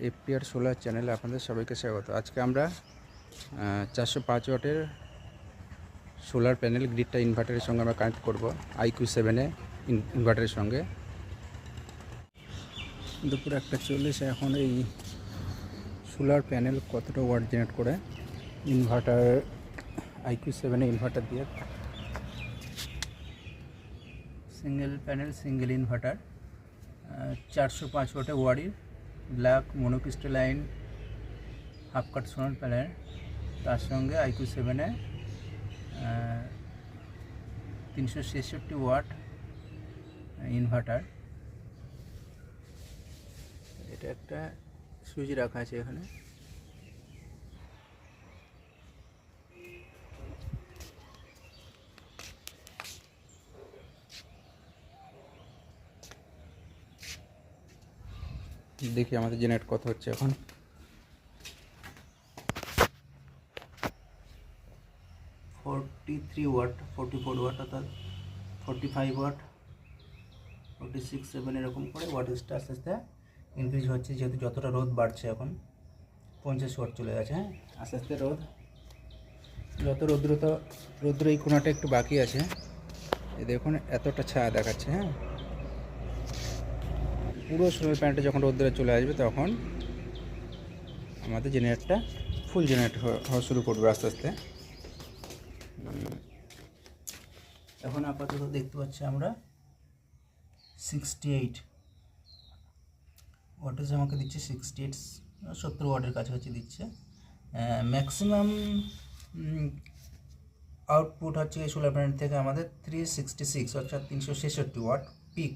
এফপিআর solar চ্যানেলে আপনাদের সবাইকে স্বাগত। আজকে আমরা 405 ওয়াটের সোলার প্যানেল গ্রিডটা ইনভার্টারের সঙ্গে আমরা কানেক্ট করব IQ7 ইনভার্টারের সঙ্গে। দুপুর 1:40 এখন এই সোলার প্যানেল কতটা ওয়াট জেনারেট করে ইনভার্টার IQ7 ইনভার্টার দিয়ে, সিঙ্গেল প্যানেল সিঙ্গেল ইনভার্টার 405 ওয়াটে ওয়ারির black monocrystalline half cut solar panel, তার সঙ্গে IQ7 366 ওয়াট ইনভার্টার। এটা একটা সুইচ রাখা আছে এখানে। দেখি আমাদের জেনারেট কত হচ্ছে এখন। 43 ওয়াট, 44 ওয়াট, অর্থাৎ 45 ওয়াট, 46, 7 এরকম করে ওয়াটেজটা আস্তে আস্তে ইনক্রিজ হচ্ছে, যেহেতু যতটা রোদ বাড়ছে এখন 50 ওয়াট চলে গেছে। হ্যাঁ, আস্তে আস্তে যত রৌদ্র এই কোনাটা একটু বাকি আছে, এই দেখুন এতটা ছায়া দেখাচ্ছে। হ্যাঁ, পুরো সোলার প্যানেলটা যখন রোদ্রে চলে আসবে তখন আমাদের জেনারেটরটা ফুল জেনারেট হওয়া শুরু করবে আস্তে আস্তে। এখন আপাতত দেখতে পাচ্ছি আমরা 68 ওয়াটেজ আমাকে দিচ্ছে, 68 70 ওয়াটের কাছাকাছি দিচ্ছে। ম্যাক্সিমাম আউটপুট হচ্ছে এই সোলার প্যানেল থেকে আমাদের 366 অর্থাৎ 366 ওয়াট পিক।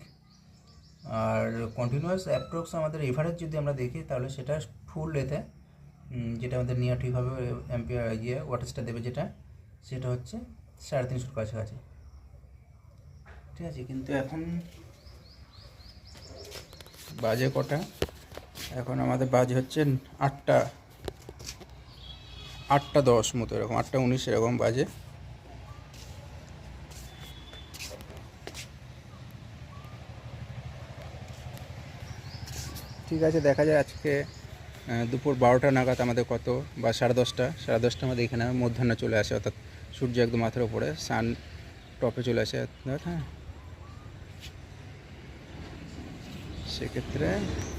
আর কন্টিনিউয়াস অ্যাপ্রক্স আমাদের এভারেজ যদি আমরা দেখি তাহলে সেটা ফুল এতে যেটা আমাদের নিয়ারটিভাবে অ্যাম্পিয়ার ওয়াটেজটা দেবে, সেটা হচ্ছে 350 কাছাকাছি। ঠিক আছে, কিন্তু এখন বাজে কটা? এখন আমাদের বাজে হচ্ছে 8টা 10 মতো, এরকম 8টা 19 এরকম বাজে। ঠিক আছে, দেখা যায় আজকে দুপুর 12টা নাগাদ আমাদের কত, বা 10:30 আমাদের এখানে মধ্যাহ্ন চলে আসে, অর্থাৎ সূর্য একদম মাথার উপরে, সান টপে চলে আসে। হ্যাঁ, সেক্ষেত্রে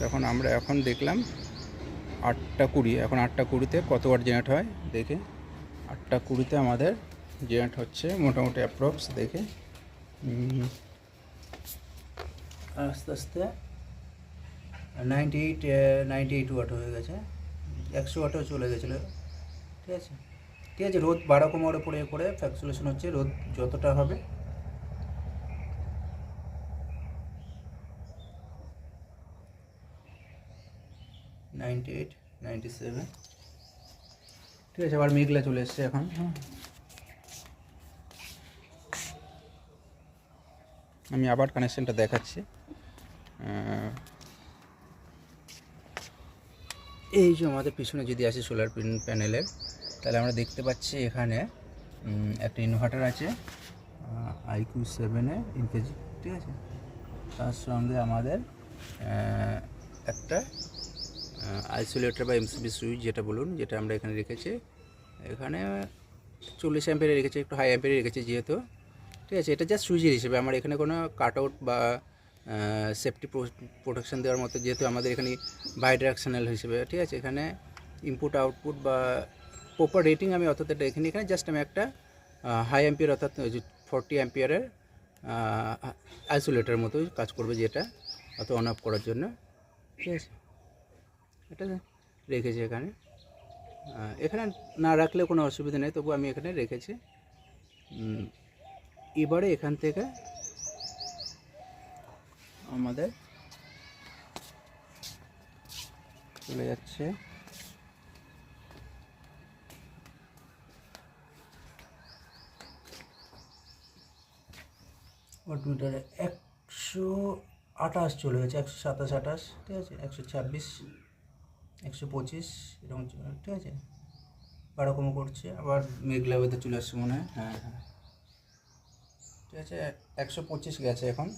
তখন আমরা এখন দেখলাম 8টা 20। এখন 8টা 20-তে কত ওয়াট জেনারেট হয় দেখে। 8টা 20-তে আমাদের জেনারেট হচ্ছে মোটামুটি অ্যাপ্রক্স দেখে আস্তে আস্তে 98 ওয়াট হয়ে গেছে, 100 ওয়াটও চলে গেছিলো। ঠিক আছে, রোদ 12 কমার উপরে করে ফ্যাকচুলেশন হচ্ছে, রোদ যতটা হবে $98, $97। ঠিক আছে, আবার মেঘলা চলে এসছে এখন। আমি আবার কানেকশানটা দেখাচ্ছি। এই যে আমাদের পিছনে যদি আসে সোলার প্যানেলের, তাহলে আমরা দেখতে পাচ্ছি এখানে একটা ইনভার্টার আছে IQ7 ইনকেজি। ঠিক আছে, তার সঙ্গে আমাদের একটা আইসোলেটর বা MCB সুইচ যেটা বলুন, যেটা আমরা এখানে রেখেছি। এখানে 40 অ্যাম্পিয়ারে রেখেছি, একটু হাই অ্যাম্পিয়ারে রেখেছি যেহেতু। ঠিক আছে, এটা জাস্ট সুইচের হিসেবে, আমার এখানে কোনো কাট আউট বা সেফটি প্রোটেকশন দেওয়ার মতো, যেহেতু আমাদের এখানে বাইডিরেকশনাল হিসেবে। ঠিক আছে, এখানে ইনপুট আউটপুট বা প্রপার রেটিং আমি অতটা দেখিনি। এখানে জাস্ট আমি একটা হাই অ্যাম্পিয়ার অর্থাৎ 40 অ্যাম্পিয়ারের আইসোলেটার মতো কাজ করবে, যেটা অত অন অফ করার জন্য। ঠিক আছে, এটা রেখেছি এখানে। এখানে না রাখলেও কোনো অসুবিধা নেই, তবু আমি এখানে রেখেছি। এবারে এখান থেকে আমাদের চলে যাচ্ছে ওয়াটমিটারে 128 চলে গেছে, 127, 28। ঠিক আছে, 126, 125 এরকম। ঠিক আছে, এরকম করছে, আবার মেঘলা ওয়েদার চলে আসছে মনে হয়। হ্যাঁ, ঠিক আছে, 125 গেছে এখন।